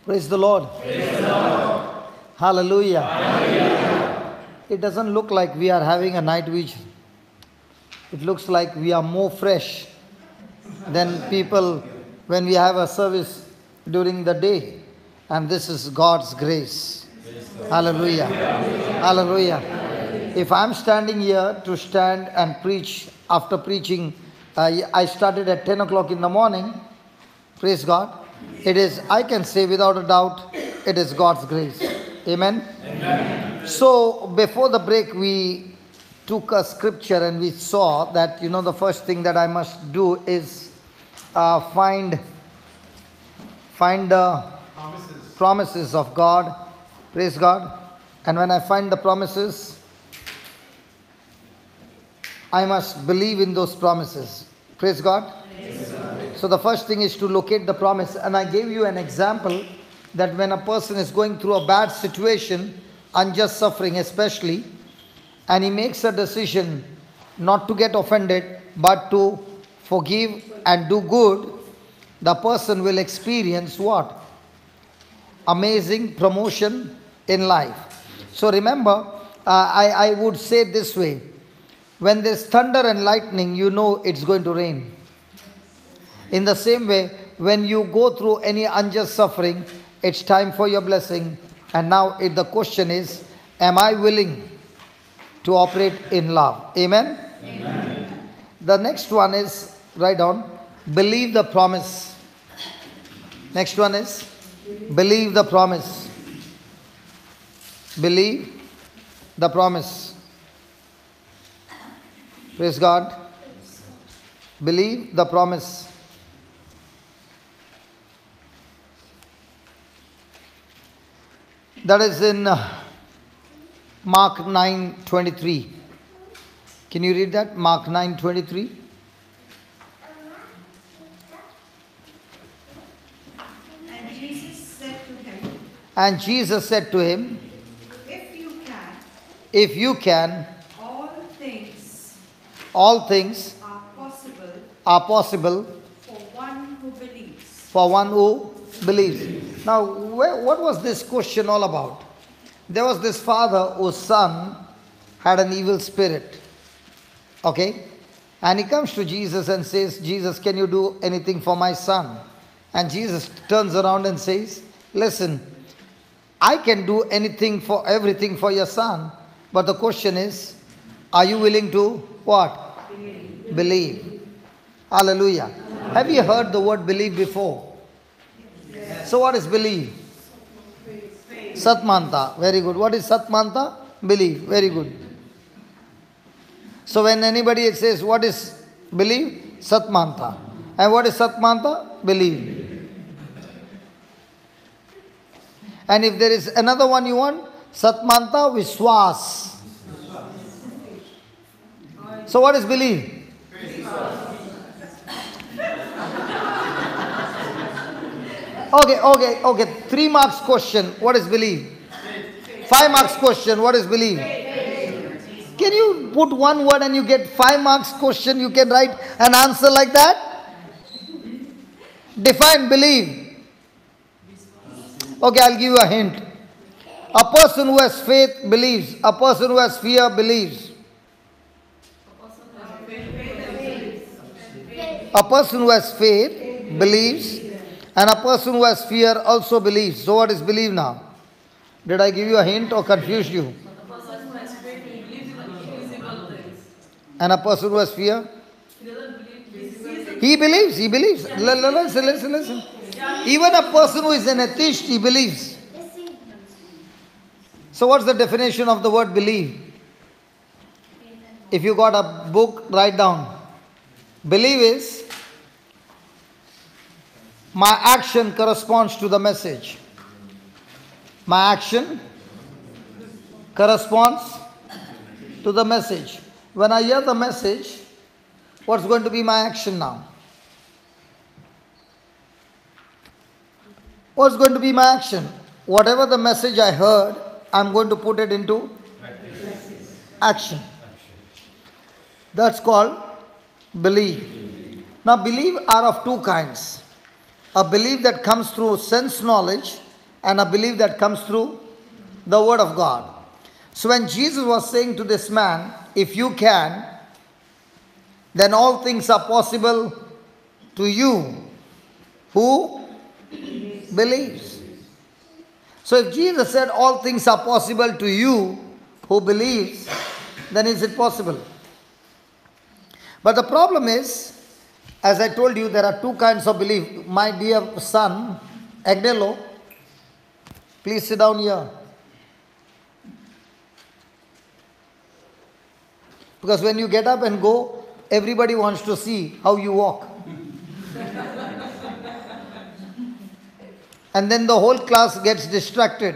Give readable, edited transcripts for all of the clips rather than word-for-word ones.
Praise the Lord. Hallelujah. It doesn't look like we are having a night vigil. It looks like we are more fresh than people when we have a service during the day. And this is God's grace. Hallelujah. Hallelujah. If I'm standing here to stand and preach after preaching, I started at 10 o'clock in the morning. Praise God. It is, I can say without a doubt, it is God's grace. Amen. Amen. So before the break, we took a scripture and we saw that, the first thing that I must do is find the promises of God. Praise God. And when I find the promises, I must believe in those promises. Praise God. So the first thing is to locate the promise. And I gave you an example that when a person is going through a bad situation, unjust suffering especially, and he makes a decision not to get offended, but to forgive and do good, the person will experience what? Amazing promotion in life. So remember, I would say this way. When there's thunder and lightning, you know it's going to rain. In the same way, when you go through any unjust suffering, it's time for your blessing. And now the question is, am I willing to operate in love? Amen? Amen. The next one is, write down, believe the promise. Next one is, believe the promise. Believe the promise. Praise God. Believe the promise. That is in Mark 9:23. Can you read that? Mark 9:23. And Jesus said to him, if you can, all things are possible for one who believes. For one who believes. Now, what was this question all about? There was this father whose son had an evil spirit. Okay? And he comes to Jesus and says, Jesus, can you do anything for my son? And Jesus turns around and says, listen, I can do everything for your son. But the question is, are you willing to what? Believe. Hallelujah. Have you heard the word believe before? Yes. So what is believe? Satmanta. Very good. What is Satmanta? Believe. Very good. So when anybody says what is believe? Satmanta. And what is Satmanta? Believe. And if there is another one you want, Satmanta Viswas. So what is believe? Okay. 3 marks question. What is believe? 5 marks question. What is believe? Can you put one word and you get 5 marks question? You can write an answer like that? Define believe. Okay, I'll give you a hint. A person who has faith believes. A person who has fear believes. A person who has faith believes. And a person who has fear also believes. So what is believe now? Did I give you a hint or confuse you? And a person who has fear? He believes. Listen. Even a person who is an atheist, he believes. So what's the definition of the word believe? If you got a book, write down. Believe is, my action corresponds to the message. My action corresponds to the message. When I hear the message, what's going to be my action now? What's going to be my action? Whatever the message I heard, I'm going to put it into action. That's called believe. Now, believe are of two kinds. A belief that comes through sense knowledge and a belief that comes through the Word of God. So when Jesus was saying to this man, if you can, then all things are possible to you who believes. So if Jesus said all things are possible to you who believes, then is it possible? But the problem is, as I told you, there are two kinds of belief. My dear son, Agnello, please sit down here. Because when you get up and go, everybody wants to see how you walk. And then the whole class gets distracted.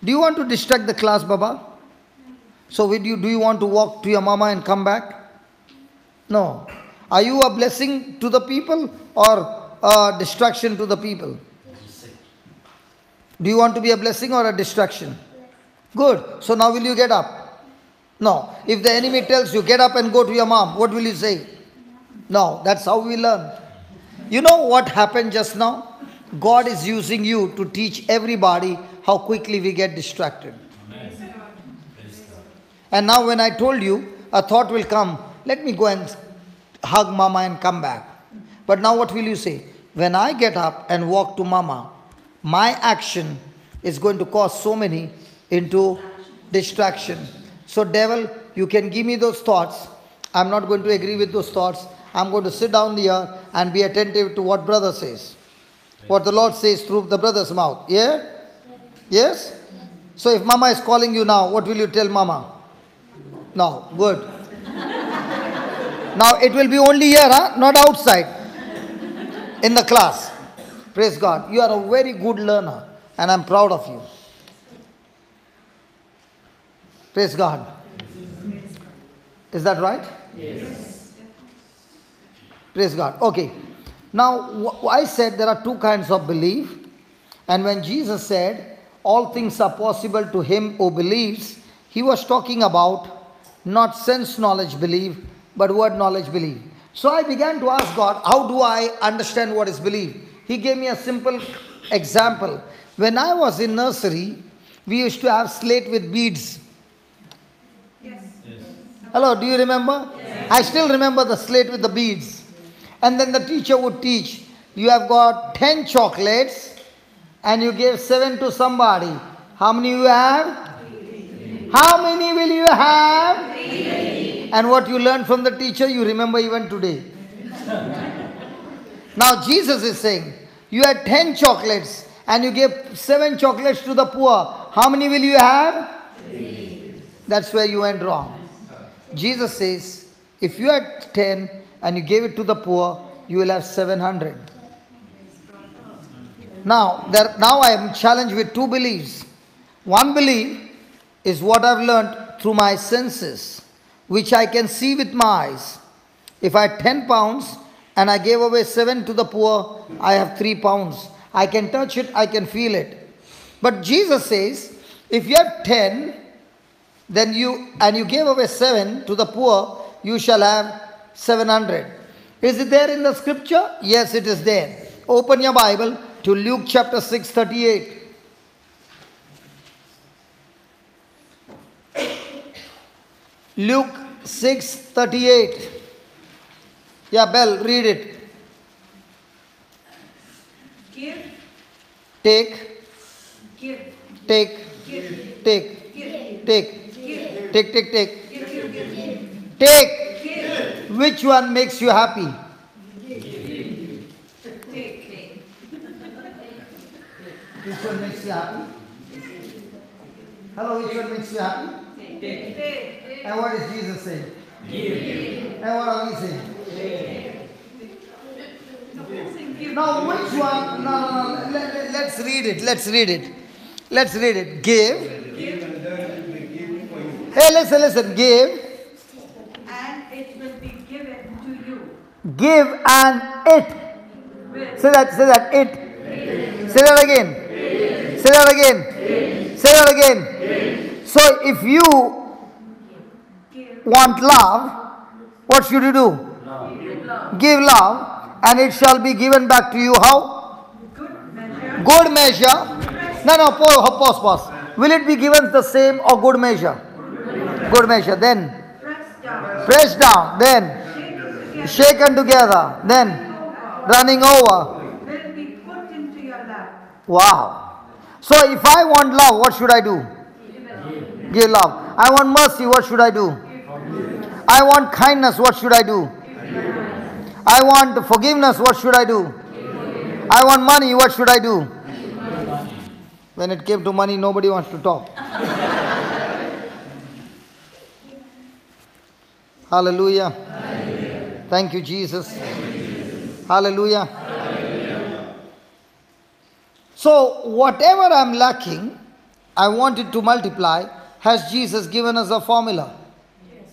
Do you want to distract the class, Baba? So do you want to walk to your mama and come back? No. Are you a blessing to the people or a distraction to the people? Do you want to be a blessing or a distraction? Good. So now will you get up? No. If the enemy tells you, get up and go to your mom, what will you say? No. That's how we learn. You know what happened just now? God is using you to teach everybody how quickly we get distracted. And now when I told you, a thought will come, let me go and hug mama and come back. But now what will you say? When I get up and walk to mama, my action is going to cause so many into distraction. So devil, you can give me those thoughts. I'm not going to agree with those thoughts. I'm going to sit down here and be attentive to what brother says. What the Lord says through the brother's mouth. Yeah? Yes? So if mama is calling you now, what will you tell mama? No. Good. Now it will be only here, not outside. In the class. Praise God. You are a very good learner. And I'm proud of you. Praise God. Is that right? Yes. Praise God. Okay. Now, I said there are two kinds of belief. And when Jesus said, all things are possible to him who believes, he was talking about not sense knowledge belief, but word knowledge belief. So I began to ask God, how do I understand what is belief? He gave me a simple example. When I was in nursery, we used to have slate with beads. Yes. Hello, do you remember? Yes. I still remember the slate with the beads. And then the teacher would teach, you have got 10 chocolates and you gave 7 to somebody. How many you have? 3. How many will you have? 3. And what you learned from the teacher, you remember even today. Now Jesus is saying, you had 10 chocolates and you gave 7 chocolates to the poor. How many will you have? 3. That's where you went wrong. Jesus says, if you had 10 and you gave it to the poor, you will have 700. Now I am challenged with two beliefs. One belief is what I've learned through my senses, which I can see with my eyes. If I had 10 pounds and I gave away 7 to the poor, I have 3 pounds. I can touch it, I can feel it. But Jesus says, if you have 10, then you gave away 7 to the poor, you shall have 700. Is it there in the scripture? Yes, it is there. Open your Bible to Luke chapter 6:38. Luke 6:38. Yeah, Bell, read it. Give. Take. Give. Take. Give. Take. Give. Take. Give. Take. Take. Take. Give. Give. Give. Take. Give. Which one makes you happy? Take. Which one makes you happy? Hello, which one makes you happy? Take. And what is Jesus saying? Give. And what are we saying? Now, which one? No. Let's read it. Let's read it. Give. Hey, listen. Give. And it will be given to you. Give and it. Say that. It. Say that again. Say that again. Say that again. So if you want love, what should you do? Give love, and it shall be given back to you. How? Good measure. Good measure. No, no, pause. Will it be given the same or good measure? Good measure. Then pressed down. Then shaken together. Then running over. will be put into your lap. Wow. So if I want love, what should I do? Give love. I want mercy, what should I do? I want kindness, what should I do? I want forgiveness, what should I do? I want money, what should I do? When it came to money, nobody wants to talk. Hallelujah. Thank you, Jesus. Hallelujah. So, whatever I'm lacking, I want it to multiply. Has Jesus given us a formula? Yes.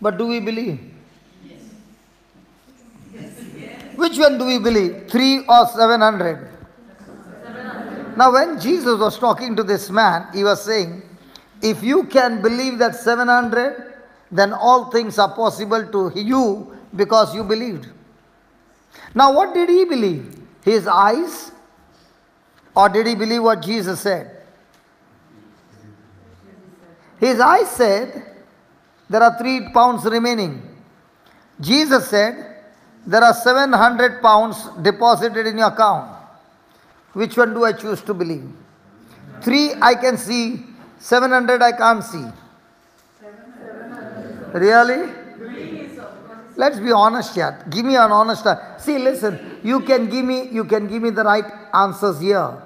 But do we believe? Yes. Which one do we believe? 3 or 700? 700. Now, when Jesus was talking to this man, he was saying, if you can believe that 700, then all things are possible to you because you believed. Now, what did he believe? His eyes? Or did he believe what Jesus said? His eyes said, there are 3 pounds remaining. Jesus said, there are 700 pounds deposited in your account. Which one do I choose to believe? 3 I can see, 700 I can't see. Really? Let's be honest here. Give me an honest answer. See, listen, you can give me the right answers here.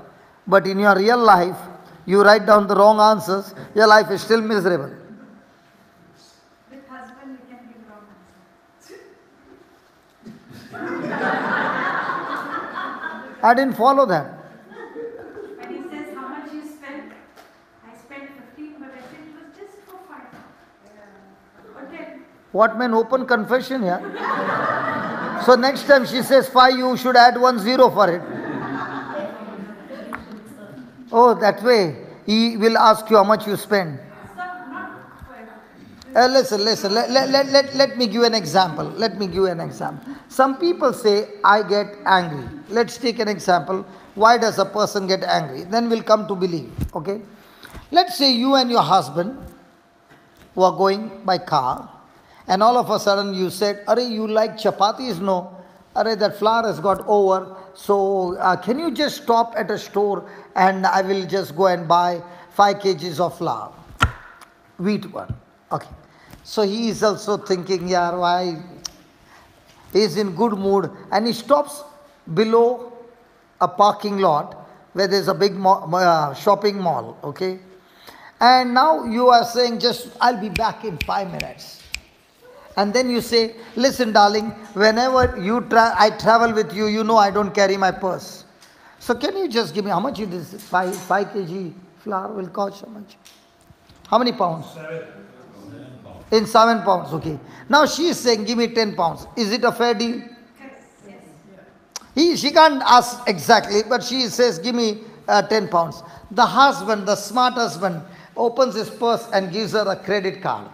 But in your real life, you write down the wrong answers, your life is still miserable. With husband, you can give wrong answer. I didn't follow that. When he says how much you spent, I spent 15, but I said it was just for 5. Or 10. What man open confession here? So next time she says 5, you should add 1 0 for it. Oh, that way he will ask you how much you spend. Listen. Let me give an example. Some people say, I get angry. Let's take an example. Why does a person get angry? Then we'll come to believe. Okay? Let's say you and your husband were going by car, and all of a sudden you said, Are you like chapatis? No. Are that flour has got over. So can you just stop at a store and I will just go and buy 5 kgs of flour? Wheat one. Okay. So he is also thinking, yeah, why? He is in good mood and he stops below a parking lot where there is a big shopping mall. Okay. And now you are saying, I'll be back in 5 minutes. And then you say, listen darling, whenever I travel with you, you know I don't carry my purse. So can you just give me, how much it is? 5 kg flour will cost how much? How many pounds? 7. In 7 pounds, okay. Now she is saying, give me 10 pounds. Is it a fair deal? Yes. She can't ask exactly, but she says, give me 10 pounds. The husband, the smart husband, opens his purse and gives her a credit card.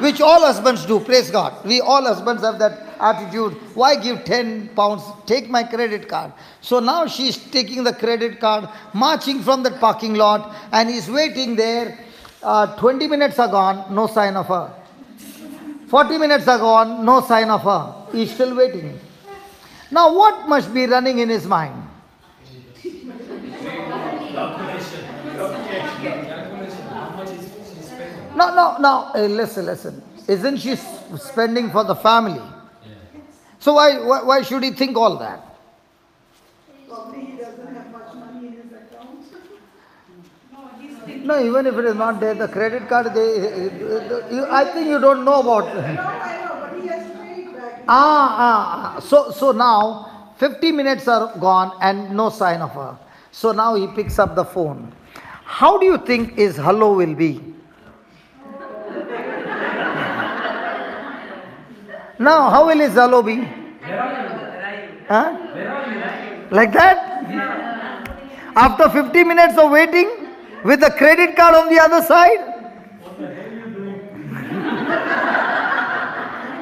Which all husbands do, praise God. We all husbands have that attitude. Why give 10 pounds? Take my credit card. So now she's taking the credit card, marching from that parking lot, and he's waiting there. 20 minutes are gone, no sign of her. 40 minutes are gone, no sign of her. He's still waiting. Now what must be running in his mind? No. Listen. Isn't she spending for the family? So why should he think all that? Probably he doesn't have much money in his account. No, even if it is not there, the credit card, I think you don't know about it. No, I know, but he has to pay it back. So now, 50 minutes are gone and no sign of her. So now he picks up the phone. How do you think his hello will be? Now, how will his hello be? Huh? Like that? After 50 minutes of waiting, with the credit card on the other side?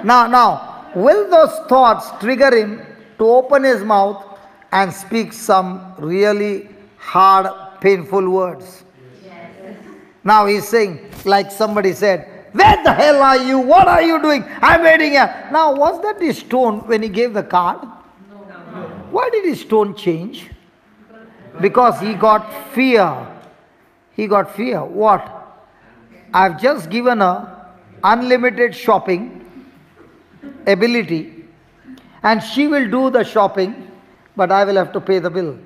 Now, will those thoughts trigger him to open his mouth and speak some really hard, painful words. Now he's saying, like somebody said, where the hell are you? What are you doing? I'm waiting here. Now, was that his tone when he gave the card? Why did his tone change? Because he got fear. He got fear. What? I've just given her unlimited shopping ability, and she will do the shopping, but I will have to pay the bill.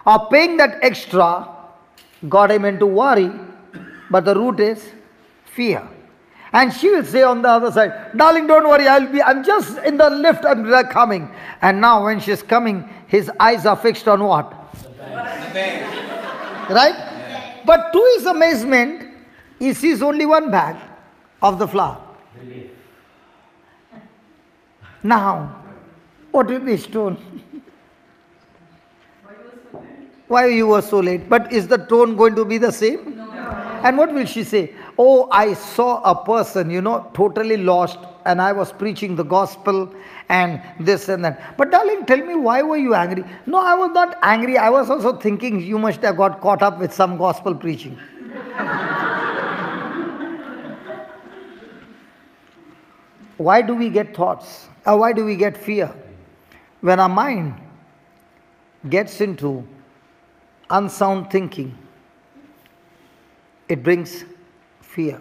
Or paying that extra got him into worry, but the root is fear. And she will say on the other side, darling, don't worry, I'm just in the lift, I'm coming. And now when she's coming, his eyes are fixed on what? Right? But to his amazement, he sees only one bag of the flour. Now, what will be his tone? Why you were so late? But is the tone going to be the same? No. And what will she say? Oh, I saw a person, totally lost, and I was preaching the gospel and this and that. But darling, tell me, why were you angry? No, I was not angry. I was also thinking you must have got caught up with some gospel preaching. Why do we get thoughts? Or why do we get fear? When our mind gets into unsound thinking, it brings fear.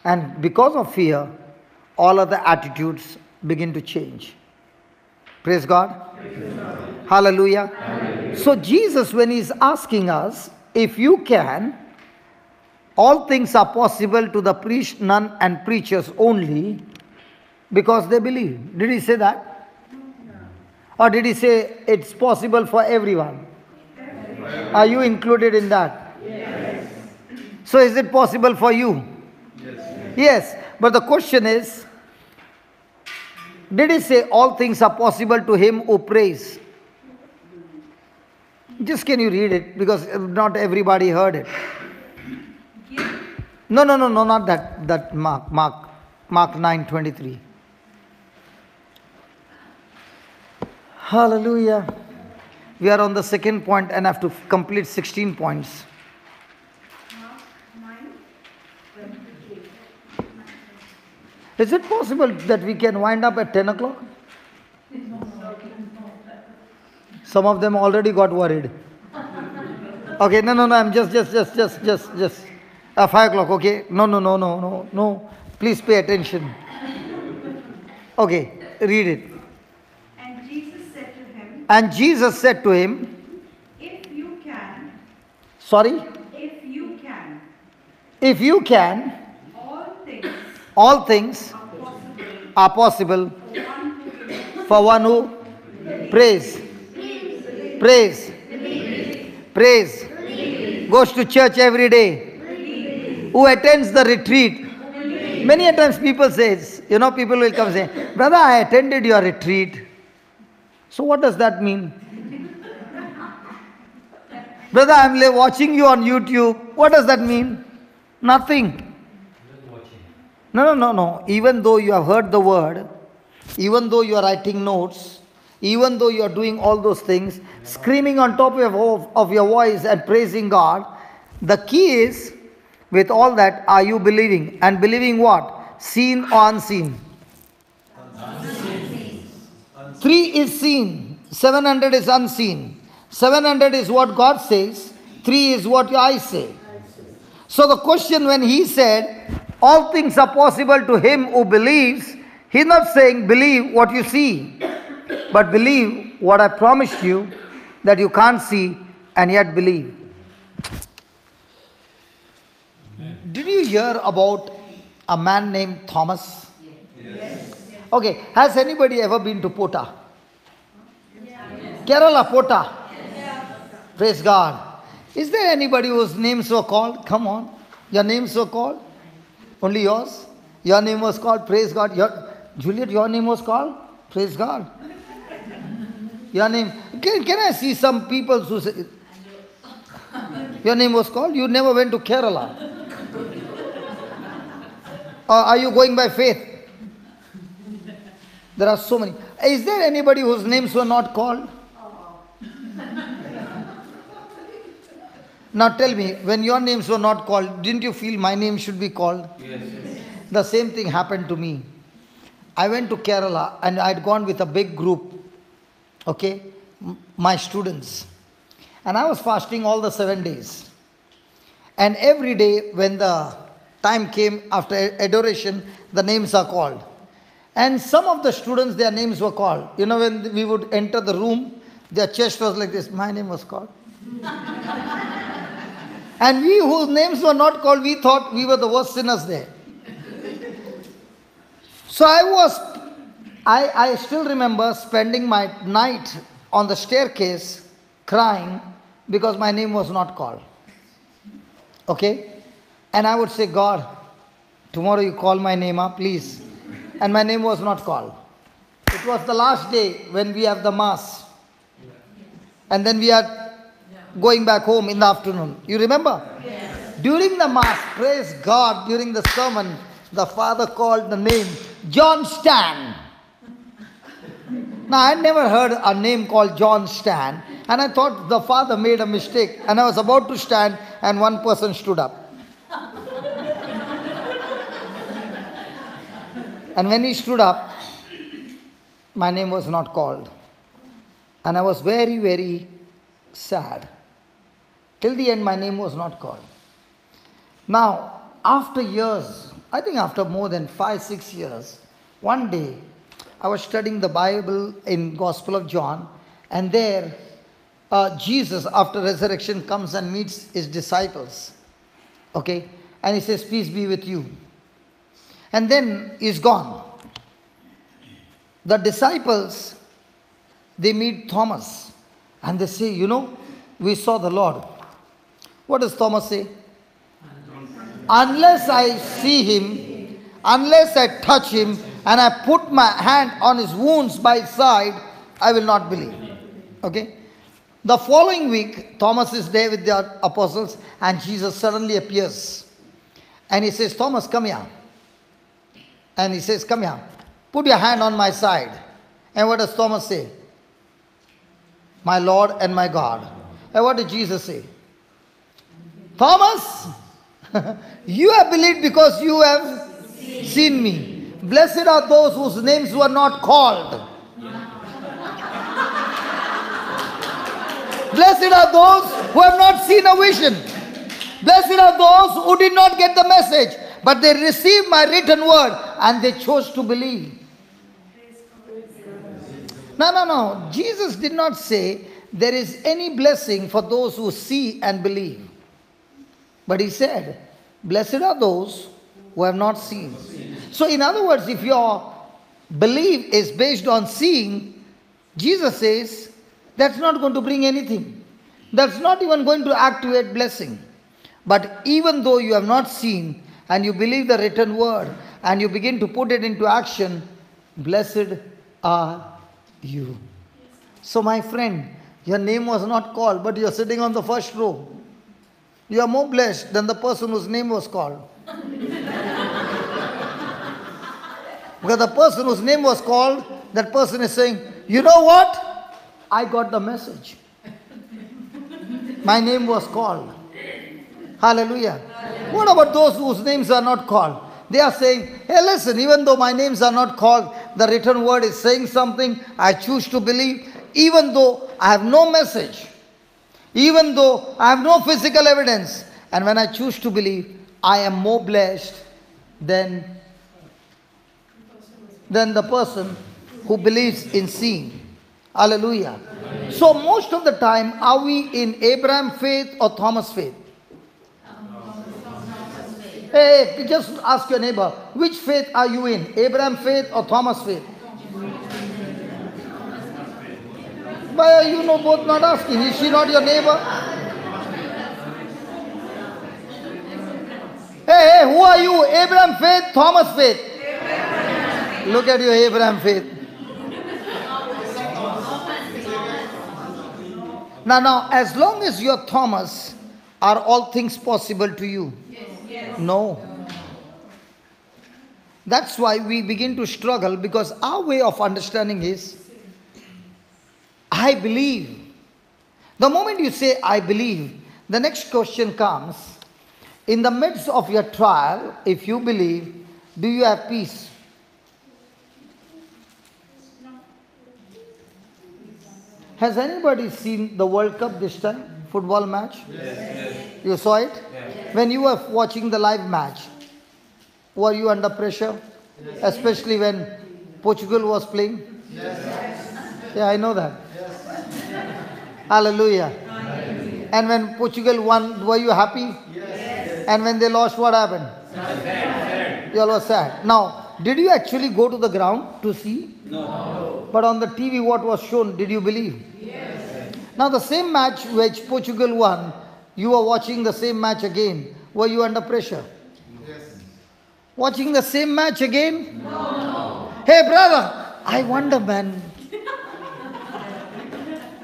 And because of fear, all other attitudes begin to change. Praise God. Praise God. Hallelujah. Hallelujah. So Jesus, when he's asking us, if you can, all things are possible to the priest, nun and preachers only because they believe. Did he say that? Or did he say it's possible for everyone? Are you included in that? Yes. So is it possible for you? Yes. Yes. But the question is, did he say all things are possible to him who prays? Just can you read it? Because not everybody heard it. No, not that. That Mark 9:23. Hallelujah. We are on the second point and have to complete 16 points. Is it possible that we can wind up at 10 o'clock? Some of them already got worried. Okay, no, I'm just 5 o'clock, okay? No. Please pay attention. Okay, read it. And Jesus said to him, if you can. Sorry? If you can. If you can. All things are possible for one who prays. Goes to church every day. Who attends the retreat. Many a times people say, people will come and say, brother, I attended your retreat. So what does that mean? Brother, I'm watching you on YouTube. What does that mean? Nothing. No. Even though you have heard the word, even though you are writing notes, even though you are doing all those things, screaming on top of your voice and praising God, the key is, with all that, are you believing? And believing what? Seen or unseen? Unseen. 3 is seen, 700 is unseen. 700 is what God says, 3 is what I say. So the question when he said, all things are possible to him who believes, he's not saying believe what you see, but believe what I promised you that you can't see and yet believe. Did you hear about a man named Thomas? Yes. Okay, has anybody ever been to Pota? Yes. Kerala, Pota? Yes. Praise God. Is there anybody whose names were called? Come on. Your names were called? Only yours? Your name was called? Praise God. Juliet, your name was called? Praise God. Your name. Can I see some people who say, your name was called? You never went to Kerala. Or are you going by faith? There are so many. Is there anybody whose names were not called? Now tell me, when your names were not called, didn't you feel my name should be called? Yes. The same thing happened to me. I went to Kerala and I'd gone with a big group, okay, my students. And I was fasting all the 7 days. And every day when the time came after adoration, the names are called. And some of the students, their names were called. You know, when we would enter the room, their chest was like this. My name was called. And we whose names were not called, we thought we were the worst sinners there. So I still remember spending my night on the staircase crying because my name was not called. Okay? And I would say, God, tomorrow you call my name up, please. And my name was not called. It was the last day when we have the mass. And then we are going back home in the afternoon. You remember? Yes. During the mass, praise God, during the sermon, the father called the name John Stan. Now, I had never heard a name called John Stan. And I thought the father made a mistake. And I was about to stand and one person stood up. And when he stood up, my name was not called. And I was very, very sad. Till the end, my name was not called. Now, after years, I think after more than 5-6 years, one day, I was studying the Bible in Gospel of John, and there, Jesus, after resurrection, comes and meets his disciples. Okay? And he says, peace be with you. And then he's gone. The disciples, they meet Thomas, and they say, you know, we saw the Lord. What does Thomas say? Unless I see him, unless I touch him, and I put my hand on his wounds by his side, I will not believe. Okay? The following week, Thomas is there with the apostles, and Jesus suddenly appears. And he says, Thomas, come here. And he says, come here. Put your hand on my side. And what does Thomas say? My Lord and my God. And what did Jesus say? Thomas, you have believed because you have seen me. Blessed are those whose names were not called. Blessed are those who have not seen a vision. Blessed are those who did not get the message, but they received my written word and they chose to believe. No. Jesus did not say there is any blessing for those who see and believe. But he said, blessed are those who have not seen. So in other words, if your belief is based on seeing, Jesus says, that's not going to bring anything. That's not even going to activate blessing. But even though you have not seen and you believe the written word and you begin to put it into action, blessed are you. So my friend, your name was not called, but you are sitting on the first row. You are more blessed than the person whose name was called. Because the person whose name was called, that person is saying, you know what? I got the message. My name was called. Hallelujah. What about those whose names are not called? They are saying, hey, listen, even though my names are not called, the written word is saying something, I choose to believe, even though I have no message, even though I have no physical evidence. And when I choose to believe, I am more blessed than the person who believes in seeing. Hallelujah. So most of the time, are we in Abraham faith or Thomas faith? Hey, just ask your neighbor, which faith are you in? Abraham faith or Thomas faith? Why are you both not asking? Is she not your neighbor? Hey, who are you? Abraham faith, Thomas faith? Look at your Abraham faith. Now, as long as you're Thomas, are all things possible to you? Yes. No. That's why we begin to struggle, because our way of understanding is, I believe. The moment you say, I believe, the next question comes, in the midst of your trial, if you believe, do you have peace? Has anybody seen the World Cup this time? Football match? Yes. You saw it? Yes. When you were watching the live match, were you under pressure? Especially when Portugal was playing? Yeah, I know that. Hallelujah. And when Portugal won, were you happy? And when they lost, what happened? You all were sad. Now, did you actually go to the ground to see? No. But on the TV, what was shown, did you believe? Now, the same match which Portugal won, you were watching the same match again. Were you under pressure? Yes. Watching the same match again? No. Hey, brother, I wonder, man.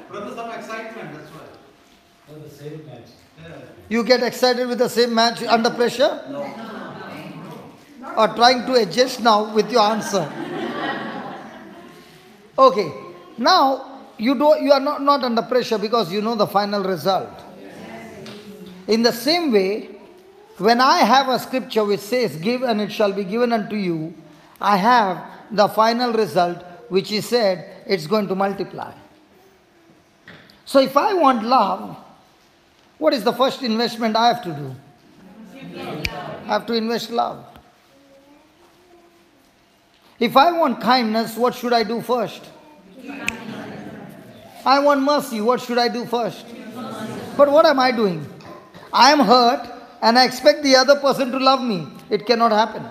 Brother, some excitement, that's why. For the same match. Yeah. You get excited with the same match under pressure? No. Or trying to adjust now with your answer? Okay. Now, you are not under pressure because you know the final result. In the same way, when I have a scripture which says, give and it shall be given unto you, I have the final result which is said, it's going to multiply. So if I want love, what is the first investment I have to do? I have to invest love. If I want kindness, what should I do first? I want mercy, what should I do first? But what am I doing? I am hurt and I expect the other person to love me. It cannot happen.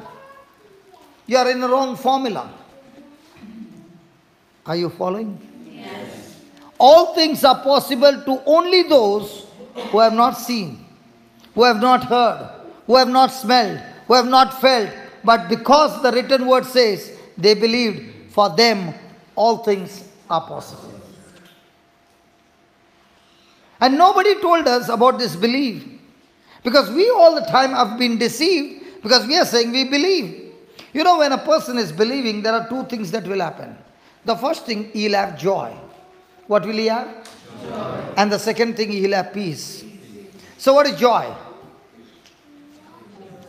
You are in the wrong formula. Are you following? Yes. All things are possible to only those who have not seen, who have not heard, who have not smelled, who have not felt. But because the written word says they believed, for them all things are possible. And nobody told us about this belief. Because we all the time have been deceived because we are saying we believe. You know, when a person is believing, there are two things that will happen. The first thing, he'll have joy. What will he have? Joy. And the second thing, he'll have peace. So what is joy?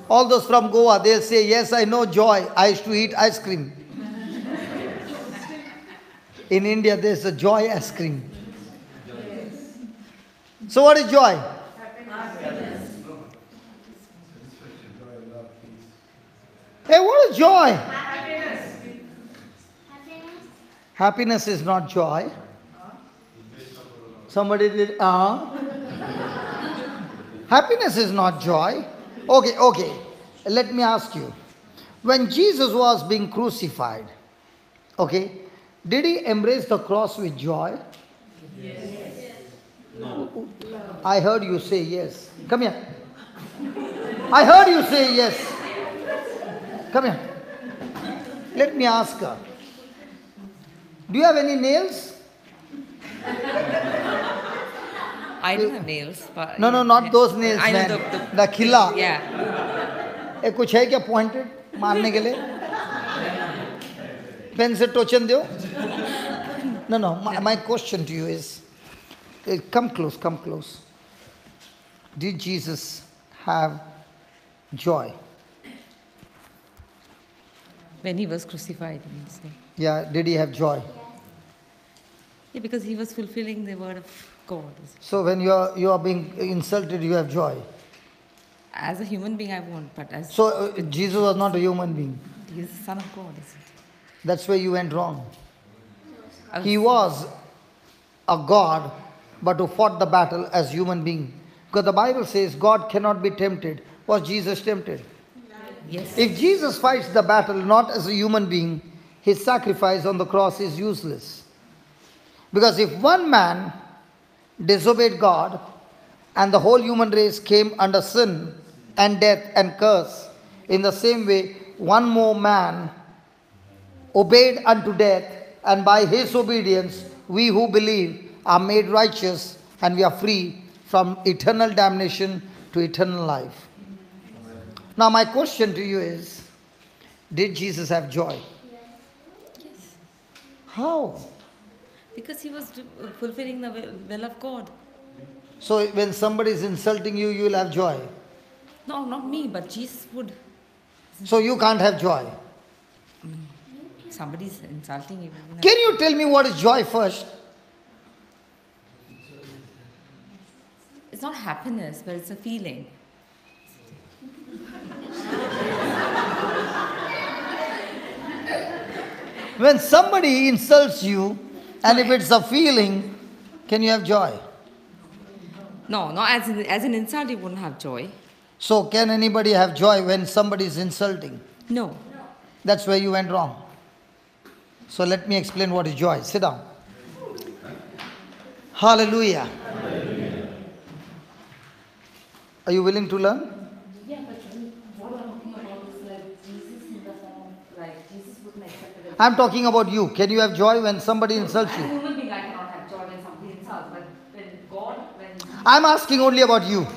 All those from Goa, they'll say, yes, I know joy. I used to eat ice cream. In India, there's a joy ice cream. So what is joy? Hey, what is joy? Happiness is not joy. Somebody did, Happiness is not joy. Okay. Let me ask you. When Jesus was being crucified, okay, did he embrace the cross with joy? Yes. No. I heard you say yes. Come here. I heard you say yes. Come here. Let me ask her. Do you have any nails? I don't have nails. But No, not those nails, I know man. The khila. Yeah. ए कुछ है क्या pointed मारने के लिए? Pen से टोचन दो? No. My question to you is, come close. Did Jesus have joy? When he was crucified, you mean to say. Yeah, did he have joy? Yeah, because he was fulfilling the word of God. So when you are being insulted, you have joy. As a human being, I won't, but as So Jesus was not a human being. he is the Son of God, isn't he? That's where you went wrong. I He was a God, but who fought the battle as human being. Because the Bible says God cannot be tempted. Was Jesus tempted? Yes. If Jesus fights the battle not as a human being, his sacrifice on the cross is useless. Because if one man disobeyed God and the whole human race came under sin and death and curse, in the same way, one more man obeyed unto death, and by his obedience, we who believe are made righteous and we are free from eternal damnation to eternal life. Now, my question to you is, Did Jesus have joy? Yes. How? Because he was fulfilling the will of God. So when somebody is insulting you, you will have joy. No, not me, but Jesus would. So you can't have joy. Somebody's insulting you. Can you tell me what is joy first? It's not happiness, but it's a feeling. When somebody insults you, and if it's a feeling, can you have joy? No, no, as an insult, you wouldn't have joy. So can anybody have joy when somebody is insulting? No. That's where you went wrong. So let me explain what is joy. Sit down. Hallelujah. Are you willing to learn? Yeah, but what I'm talking about is like Jesus in the form, like Jesus wouldn't accept it. I'm talking about you. Can you have joy when somebody insults As a you? human being, I cannot have joy when somebody insults, but when God, when I'm asking only about you.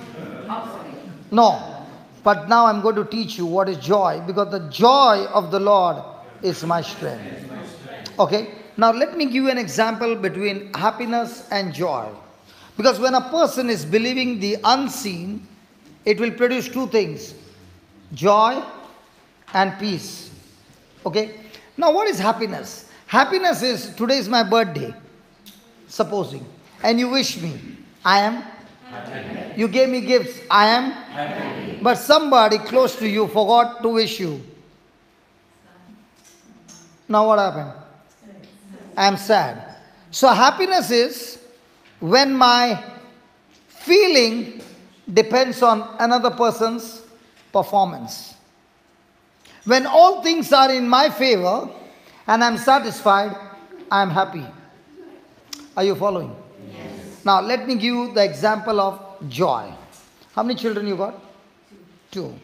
I'm sorry. No. But now I'm going to teach you what is joy, because the joy of the Lord is my strength. Okay? Now let me give you an example between happiness and joy. Because when a person is believing the unseen, it will produce two things: joy and peace. Okay? Now what is happiness? Happiness is, today is my birthday, supposing, and you wish me. I am happy. You gave me gifts. I am happy. But somebody close to you forgot to wish you. Now what happened? I am sad. So happiness is when my feeling depends on another person's performance. When all things are in my favor and I am satisfied, I am happy. Are you following? Yes. Now let me give you the example of joy. How many children you got? Two.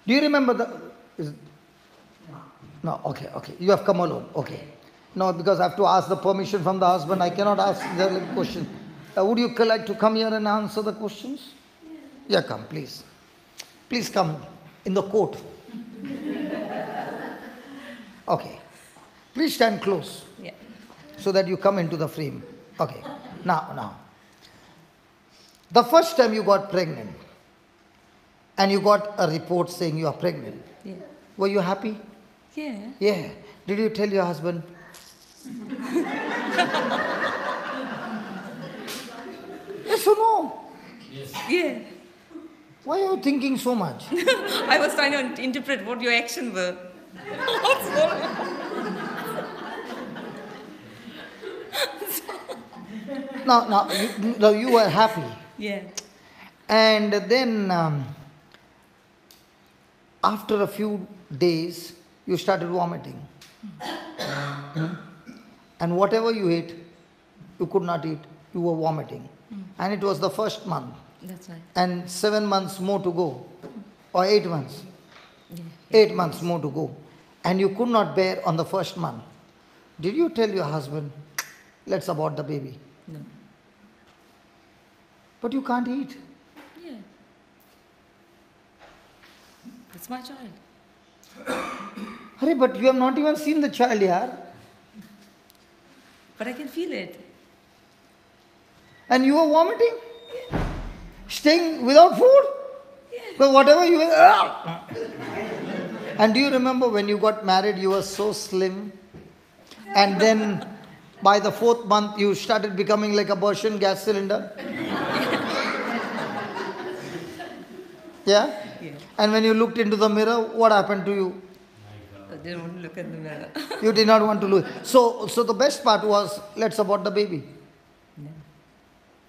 Do you remember no, okay. You have come alone. Okay. No, because I have to ask the permission from the husband. I cannot ask the question. Would you like to come here and answer the questions? Yeah, come, please. Please come in the court. Okay. Please stand close. Yeah. So that you come into the frame. Okay. Now. The first time you got pregnant and you got a report saying you are pregnant, Yeah. were you happy? Yeah. Yeah. Did you tell your husband? Yes or no? Yeah. Why are you thinking so much? I was trying to interpret what your actions were. Now you were happy. Yeah. And then after a few days, you started vomiting. And whatever you ate, you could not eat. You were vomiting. And it was the first month. That's right. And 7 months more to go. Or 8 months. Yeah. 8 months more to go. And you could not bear on the first month. Did you tell your husband, let's abort the baby? No. But you can't eat. Yeah. It's my child. Hurry, but you have not even seen the child here. But I can feel it. And you were vomiting? Staying without food? But whatever you were... And do you remember when you got married, you were so slim? And then by the 4th month, you started becoming like a Persian gas cylinder? Yeah? Yeah. And when you looked into the mirror, what happened to you? I didn't want to look in the mirror. You did not want to lose. So the best part was, let's abort the baby. No.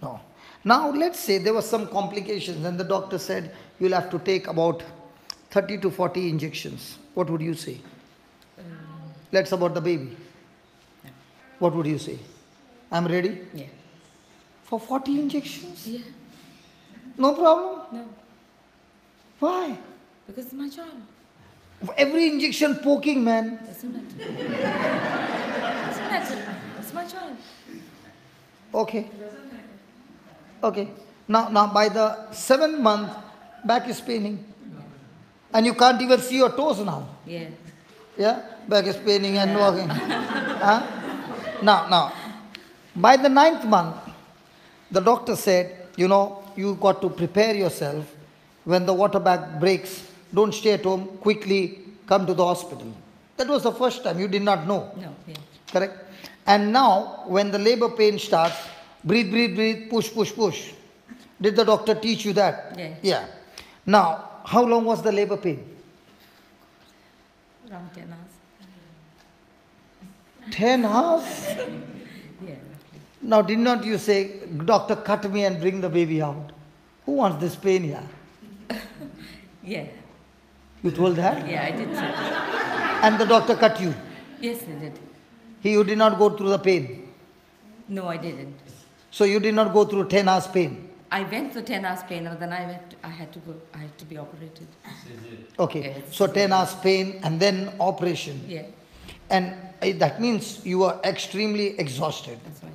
No. Now let's say there were some complications and the doctor said you'll have to take about 30 to 40 injections. What would you say? Let's abort the baby. Yeah. What would you say? I'm ready? Yeah. For 40 injections? Yeah. No problem? No. Why? Because it's my child. Every injection poking, man. Isn't it? Isn't it? It's my child. Okay. Okay. Now by the 7th month, back is paining. And you can't even see your toes now. Yeah. Yeah? Back is paining and walking. Huh? Now, by the 9th month, the doctor said, you got to prepare yourself. When the water bag breaks, don't stay at home, quickly come to the hospital. That was the first time, you did not know. No, yeah. Correct? And now, when the labor pain starts, breathe, breathe, breathe, push, push, push. Did the doctor teach you that? Yeah. Yeah. Now, how long was the labor pain? Around 10 hours. 10 hours? Yeah, roughly. Now, did not you say, doctor, cut me and bring the baby out? Who wants this pain here? Yeah. You told that? Yeah, I did say. And the doctor cut you. Yes, I did. You did not go through the pain. No, I didn't. So you did not go through 10 hours pain. I went for 10 hours pain, and then I had to be operated. Okay. Yes. So 10 hours pain and then operation. Yeah, And that means you were extremely exhausted. that's right.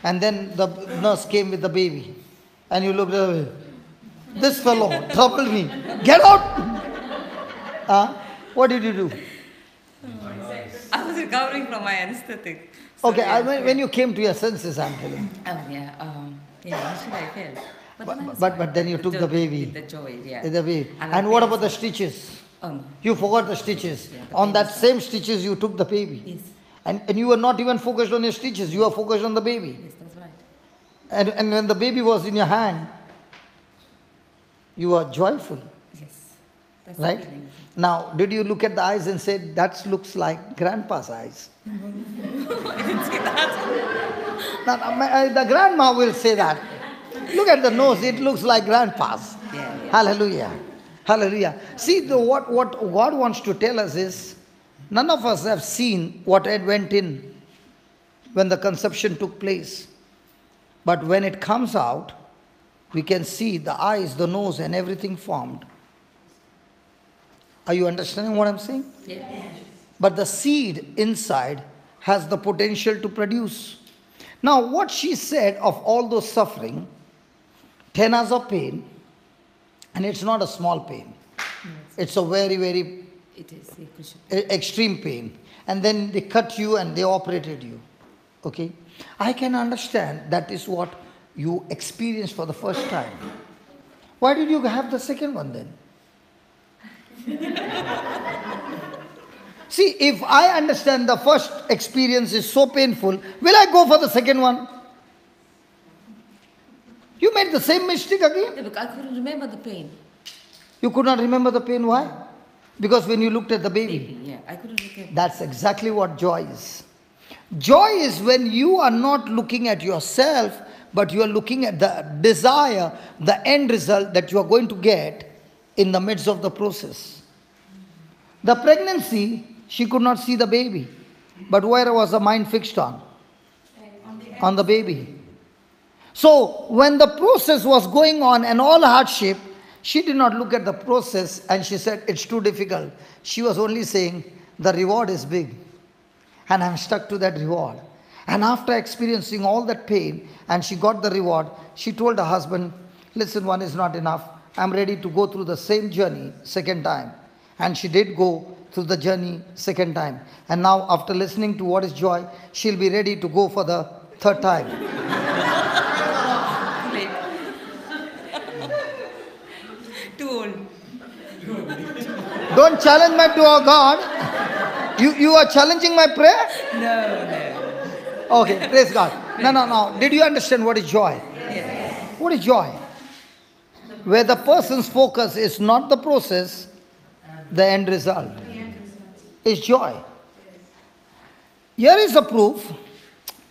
And then the nurse came with the baby. And you looked away. This fellow troubled me. Get out! What did you do? I was recovering from my anesthetic. So Okay, yeah, when you came to your senses, I'm telling. initially I felt. then I was But fine. then you took the baby. The joy, yeah. The baby. And And the what pain about the was- stitches? Oh, no. You forgot the stitches. Yeah, the On pain that was- same stitches, you took the baby. Yes, And you were not even focused on your stitches, you were focused on the baby. yes, that's right. And when the baby was in your hand, you were joyful, Yes. That's right? the feeling. Now, did you look at the eyes and say, that looks like grandpa's eyes? I didn't see that. Now, the grandma will say that. Look at the nose, it looks like grandpa's. Yeah, yeah. Hallelujah. Hallelujah. See, what God wants to tell us is, none of us have seen what had went in when the conception took place. But when it comes out, we can see the eyes, the nose, and everything formed. Are you understanding what I'm saying? Yeah. But the seed inside has the potential to produce. Now, what she said of all those suffering, 10 hours of pain, and it's not a small pain. It's a very, very It is. Yeah, crucial. extreme pain. And then they cut you and they operated you. Okay? I can understand that is what you experienced for the first time. Why did you have the second one then? See, if I understand the first experience is so painful, will I go for the second one? You made the same mistake again. Yeah, because I couldn't remember the pain. You could not remember the pain. Why? Because when you looked at the baby, Baby, yeah, I couldn't remember. that's exactly what joy is. Joy is when you are not looking at yourself, but you are looking at the desire, the end result that you are going to get in the midst of the process. The pregnancy, she could not see the baby. But where was the mind fixed on? On the baby. So when the process was going on and all hardship, she did not look at the process and she said, it's too difficult. She was only saying, the reward is big. And I'm stuck to that reward. And after experiencing all that pain, and she got the reward, she told her husband, listen, one is not enough. I'm ready to go through the same journey second time. And she did go through the journey second time. And now after listening to what is joy, she'll be ready to go for the third time. Late. Too old. Don't challenge my God. You are challenging my prayer? No. Okay, praise God. No. Did you understand what is joy? Yes. What is joy? Where the person's focus is not the process, the end result is joy. Here is a proof.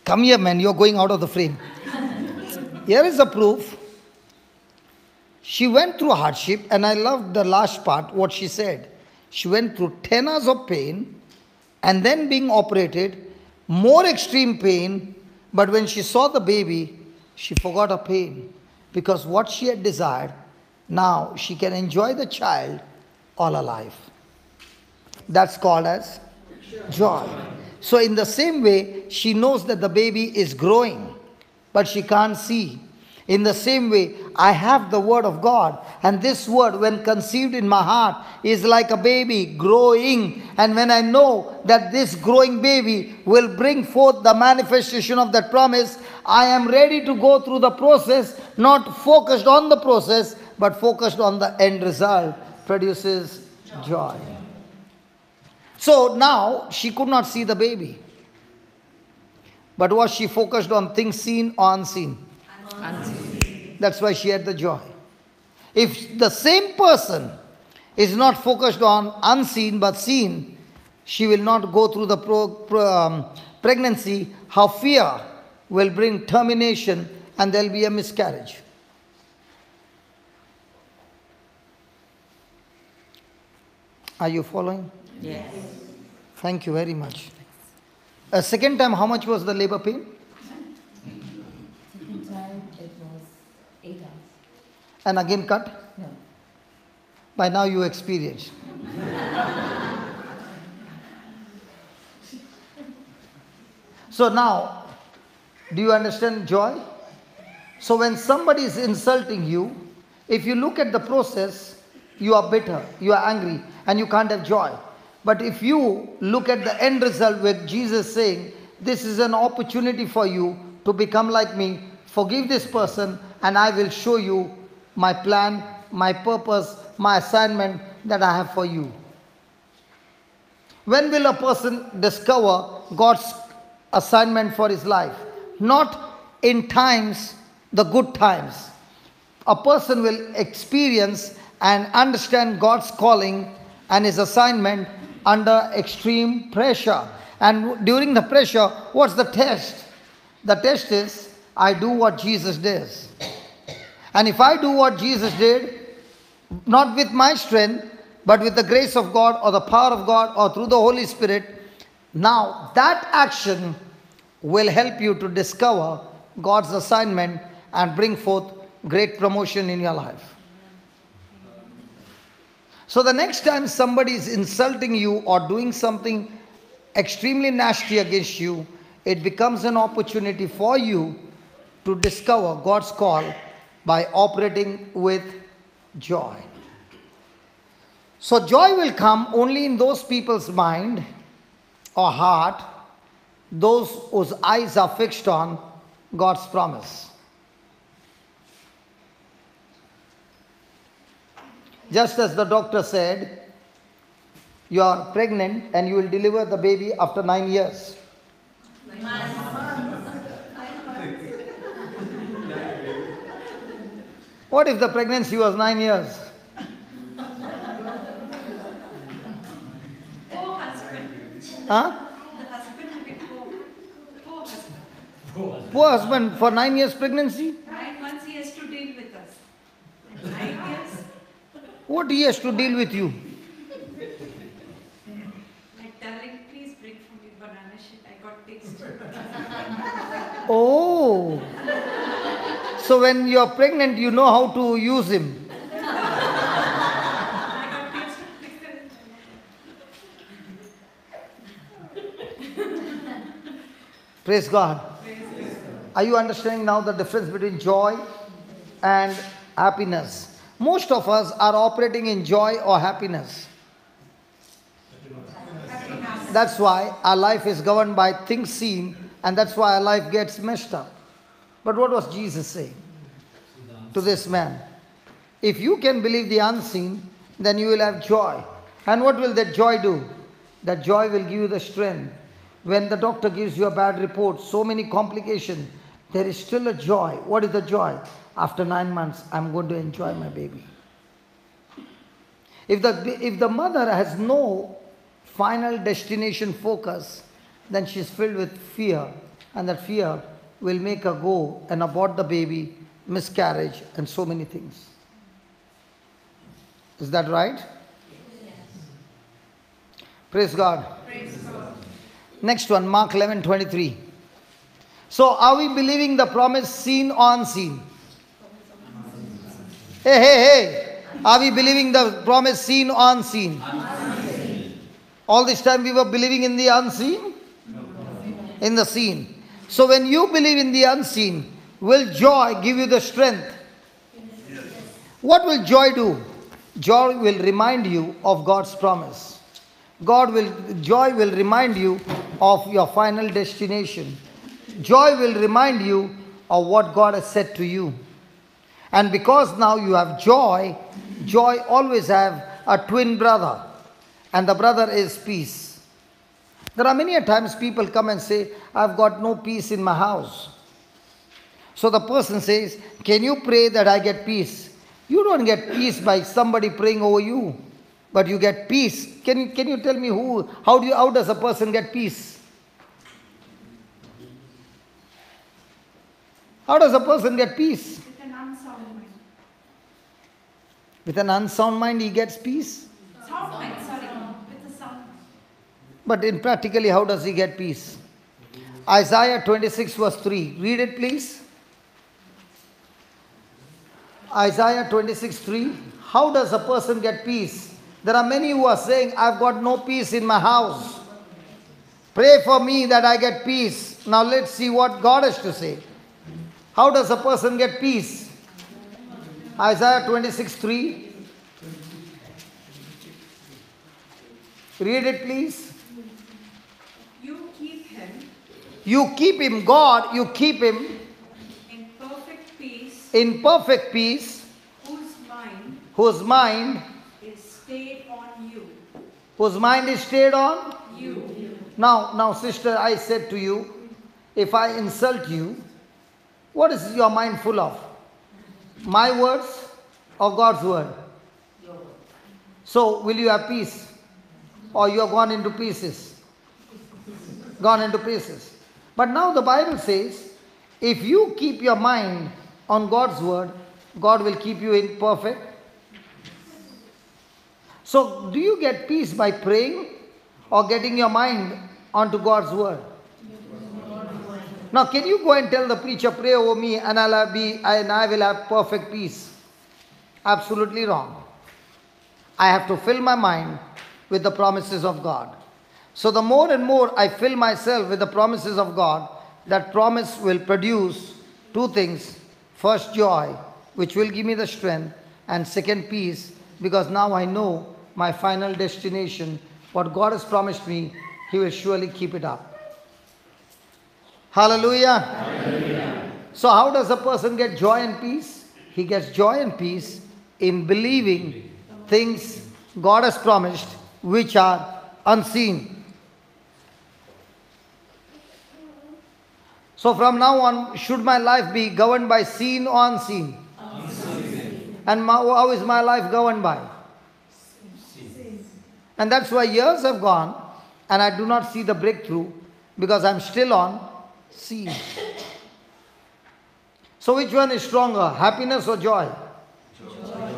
Come here, man, you're going out of the frame. Here is a proof. She went through hardship, and I love the last part, what she said. She went through 10 hours of pain, and then being operated, more extreme pain, but when she saw the baby, she forgot her pain. Because what she had desired, now she can enjoy the child all her life. That's called as joy. So in the same way, she knows that the baby is growing, but she can't see. In the same way, I have the word of God, and this word, when conceived in my heart, is like a baby growing. And when I know that this growing baby will bring forth the manifestation of that promise, I am ready to go through the process, not focused on the process, but focused on the end result. Produces joy. So now she could not see the baby. But was she focused on things seen or unseen? Unseen. That's why she had the joy. If the same person is not focused on unseen but seen, she will not go through the pregnancy. Her fear will bring termination and there will be a miscarriage. Are you following? Yes. Thank you very much. A second time, how much was the labor pain? Second time it was 8 hours. And again cut? No. By now you experience. So now, do you understand joy? So when somebody is insulting you, if you look at the process, you are bitter, you are angry, and you can't have joy. But if you look at the end result with Jesus saying, this is an opportunity for you to become like me, forgive this person, and I will show you my plan, my purpose, my assignment that I have for you. When will a person discover God's assignment for his life? Not in times, the good times. A person will experience and understand God's calling and his assignment under extreme pressure. And during the pressure, what's the test? The test is, I do what Jesus does. And if I do what Jesus did, not with my strength, but with the grace of God or the power of God or through the Holy Spirit, now that action will help you to discover God's assignment and bring forth great promotion in your life. So the next time somebody is insulting you or doing something extremely nasty against you, it becomes an opportunity for you to discover God's call by operating with joy. So joy will come only in those people's mind or heart, those whose eyes are fixed on God's promise. Just as the doctor said, you are pregnant and you will deliver the baby after 9 years. What if the pregnancy was 9 years? Poor husband. Huh? The husband will be poor. Poor husband. Poor husband for 9 years pregnancy? 9 months he has to deal with us. And 9 years, What he has to deal with you? like darling, please bring for me banana shit. I got taste. Oh. So when you are pregnant, you know how to use him. I got taste of liquor. Praise God. Are you understanding now the difference between joy and happiness? Most of us are operating in joy or happiness. That's why our life is governed by things seen, and that's why our life gets messed up. But what was Jesus saying to this man? If you can believe the unseen, then you will have joy. And what will that joy do? That joy will give you the strength. When the doctor gives you a bad report, so many complications, there is still a joy. What is the joy? After 9 months, I'm going to enjoy my baby. If the mother has no final destination focus, then she's filled with fear. And that fear will make her go and abort the baby, miscarriage, and so many things. Is that right? Yes. Praise God. Praise God. Next one, Mark 11:23. So are we believing the promise seen or unseen? Hey. Are we believing the promise seen or unseen? Unseen. All this time we were believing in the unseen? No. In the seen. So when you believe in the unseen, Will joy give you the strength? What will joy do? Joy will remind you of God's promise. Joy will remind you of your final destination. Joy will remind you of what God has said to you. And because now you have joy, joy always have a twin brother. And the brother is peace. There are many a times people come and say, I've got no peace in my house. So the person says, can you pray that I get peace? You don't get peace by somebody praying over you, but you get peace. Can you tell me how does a person get peace? How does a person get peace? With an unsound mind. With an unsound mind he gets peace? Sound mind, sorry. With a sound mind. But in practically, how does he get peace? Isaiah 26 verse 3. Read it please. Isaiah 26:3. How does a person get peace? There are many who are saying, I've got no peace in my house. Pray for me that I get peace. Now let's see what God has to say. How does a person get peace? Isaiah 26:3. Read it please. You keep him You keep him, God, you keep him in perfect peace, in perfect peace, whose mind is stayed on you. whose mind is stayed on. You. Now, sister, I said to you, if I insult you, what is your mind full of? My words or God's word? So, will you have peace? Or you have gone into pieces? Gone into pieces. But now the Bible says, if you keep your mind on God's word, God will keep you in perfect. So, do you get peace by praying or getting your mind onto God's word? Now, can you go and tell the preacher, pray over me and I will have perfect peace? Absolutely wrong. I have to fill my mind with the promises of God. So the more and more I fill myself with the promises of God, that promise will produce two things. First, joy, which will give me the strength, and second, peace, because now I know my final destination. What God has promised me, He will surely keep it up. Hallelujah. Hallelujah. So how does a person get joy and peace? He gets joy and peace in believing things God has promised which are unseen. So from now on, should my life be governed by seen or unseen? Unseen. And how is my life governed by? Seen. And that's why years have gone and I do not see the breakthrough, because I'm still on seen. So which one is stronger, happiness or joy? Joy.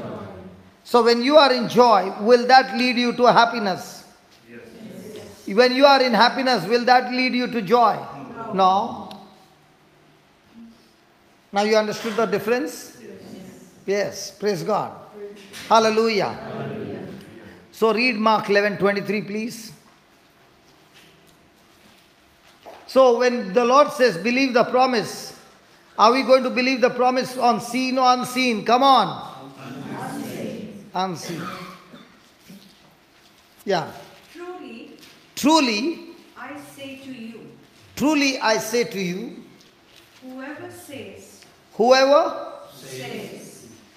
So when you are in joy, will that lead you to happiness? Yes. When you are in happiness, will that lead you to joy? No. Now you understood the difference? Yes. Praise God. Hallelujah. Hallelujah. So read Mark 11:23, please. So when the Lord says, believe the promise, are we going to believe the promise on seen or unseen? Come on. Unseen. Unseen. Yeah. Truly, I say to you, truly I say to you, whoever says.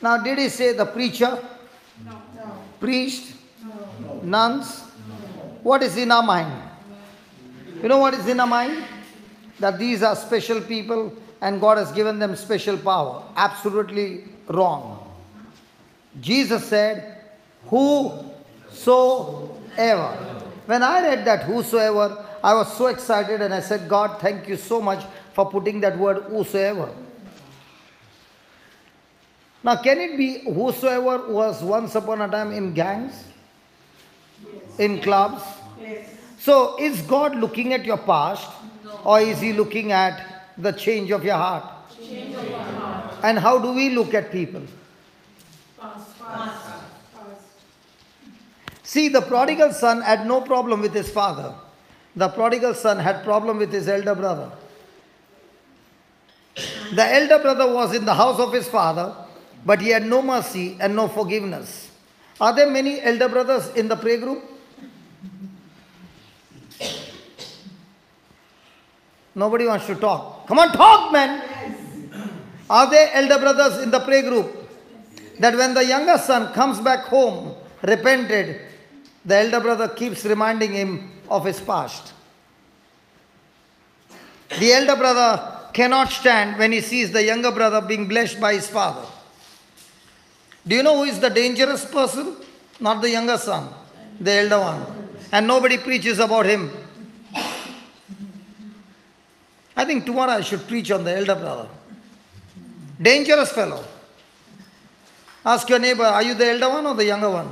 Now did he say the preacher? No. Priest? No. Nuns? No. What is in our mind? You know what is in our mind? That these are special people and God has given them special power. Absolutely wrong. Jesus said, whosoever. When I read that whosoever, I was so excited and I said, God, thank you so much for putting that word whosoever. Now can it be whosoever was once upon a time in gangs? Yes. In clubs? Yes. So is God looking at your past? No. Or is He looking at the change of your heart? Change of your heart. And how do we look at people? Past. See, the prodigal son had no problem with his father. The prodigal son had problem with his elder brother. The elder brother was in the house of his father, but he had no mercy and no forgiveness. Are there many elder brothers in the prayer group? Nobody wants to talk. Come on, talk, man. Are there elder brothers in the prayer group? That when the younger son comes back home, repented, the elder brother keeps reminding him of his past. The elder brother cannot stand when he sees the younger brother being blessed by his father. Do you know who is the dangerous person? Not the younger son, the elder one. And nobody preaches about him. I think tomorrow I should preach on the elder brother. Dangerous fellow. Ask your neighbor, are you the elder one or the younger one?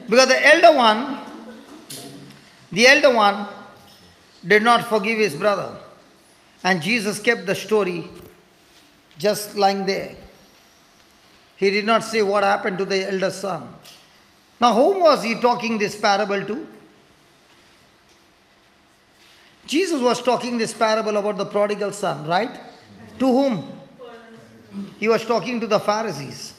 Because the elder one did not forgive his brother. And Jesus kept the story just lying there. He did not say what happened to the elder son. Now, whom was he talking this parable to? Jesus was talking this parable about the prodigal son, right? To whom? He was talking to the Pharisees.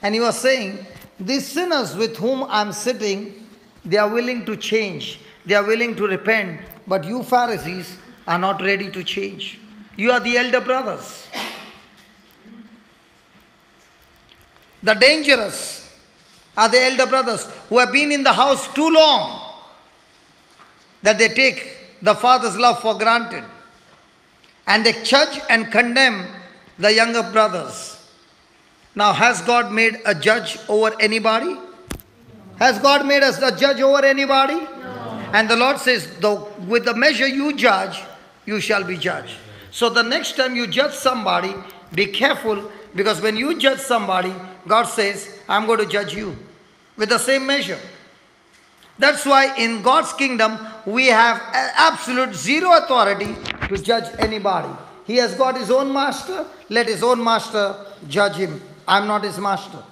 And he was saying, these sinners with whom I'm sitting, they are willing to change. They are willing to repent. But you Pharisees are not ready to change. You are the elder brothers. The dangerous are the elder brothers who have been in the house too long, that they take the father's love for granted. And they judge and condemn the younger brothers. Now, has God made a judge over anybody? Has God made us a judge over anybody? No. And the Lord says, with the measure you judge, you shall be judged. So the next time you judge somebody, be careful, because when you judge somebody, God says, I'm going to judge you with the same measure. That's why in God's kingdom, we have absolute zero authority to judge anybody. He has got his own master. Let his own master judge him. I'm not his master.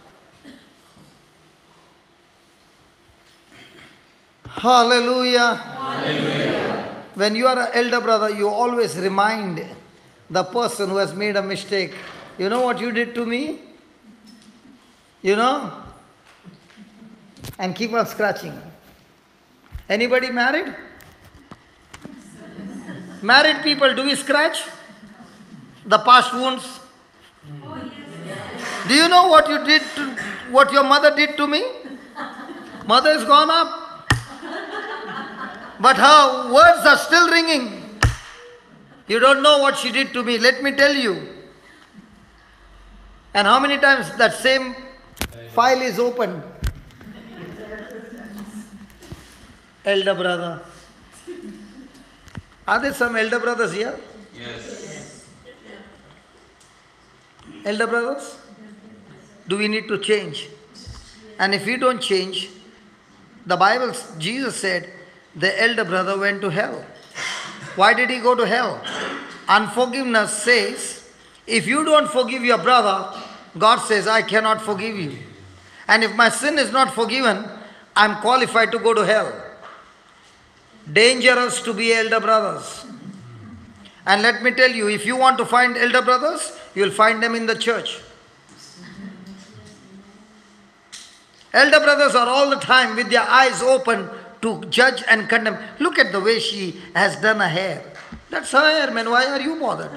Hallelujah. Hallelujah. When you are an elder brother, you always remind the person who has made a mistake. You know what you did to me? You know? And keep on scratching. Anybody married? Married people, do we scratch the past wounds? Do you know what you did to, what your mother did to me? Mother is gone up, but her words are still ringing. You don't know what she did to me. Let me tell you. And how many times that same file is opened? Elder brother. Are there some elder brothers here? Yes. Elder brothers? Do we need to change? And if we don't change, the Bible, Jesus said, the elder brother went to hell. Why did he go to hell? Unforgiveness says, if you don't forgive your brother, God says, I cannot forgive you. And if my sin is not forgiven, I'm qualified to go to hell. Dangerous to be elder brothers. And let me tell you, if you want to find elder brothers, you'll find them in the church. Elder brothers are all the time with their eyes open to judge and condemn. Look at the way she has done her hair. That's her hair, man. Why are you bothered?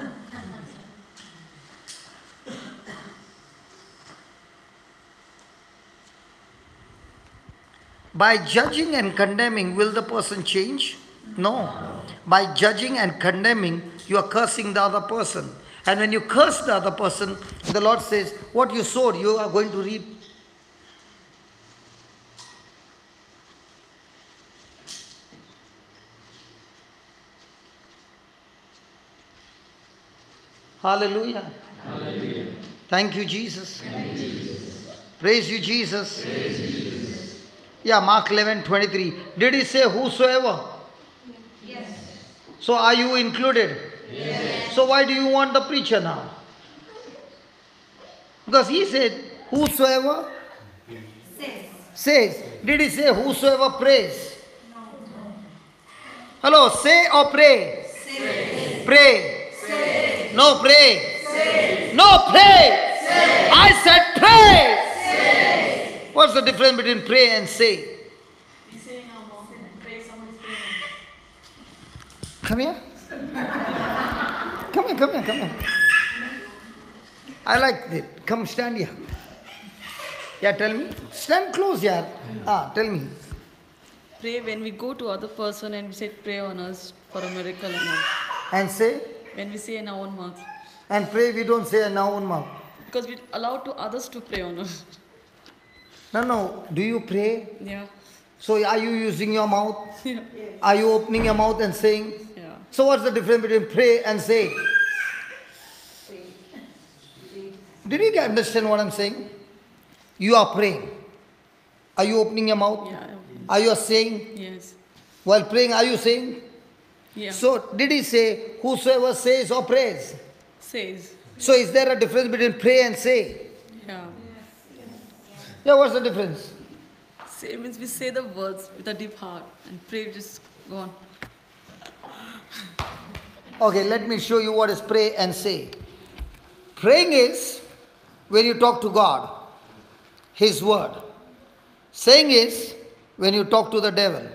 By judging and condemning, will the person change? No. By judging and condemning, you are cursing the other person. And when you curse the other person, the Lord says, what you sowed, you are going to reap. Hallelujah. Hallelujah. Thank you, Jesus. Thank you, Jesus. Praise you, Jesus. Praise you, Jesus. Yeah, Mark 11:23. Did he say whosoever? Yes. So are you included? Yes. So why do you want the preacher now? Because he said whosoever Says. says. Did he say whosoever prays? Hello, say or pray? Say. Pray. Say. No, pray. Say. No, pray. Say. I said pray. Say. What's the difference between pray and say? We say in our mouth and pray, someone is praying. Come here. Come here, come here, come here. I like it. Come stand here. Yeah, tell me. Stand close here. Tell me. Pray when we go to other person and we say pray on us for a miracle and all. And say. When we say in our own mouth. And pray we don't say in our own mouth. Because we allow to others to pray on us. No. Do you pray? Yeah. So are you using your mouth? Yeah. Are you opening your mouth and saying? Yeah. So what's the difference between pray and say? Did you understand what I'm saying? You are praying. Are you opening your mouth? Yeah. Are you saying? Yes. While praying, are you saying? Yeah. So did he say, whosoever says or prays? Says. So is there a difference between pray and say? Yeah. Yeah, what's the difference? Say means we say the words with a deep heart and pray just go on. Okay, let me show you what is pray and say. Praying is when you talk to God, His word. Saying is when you talk to the devil.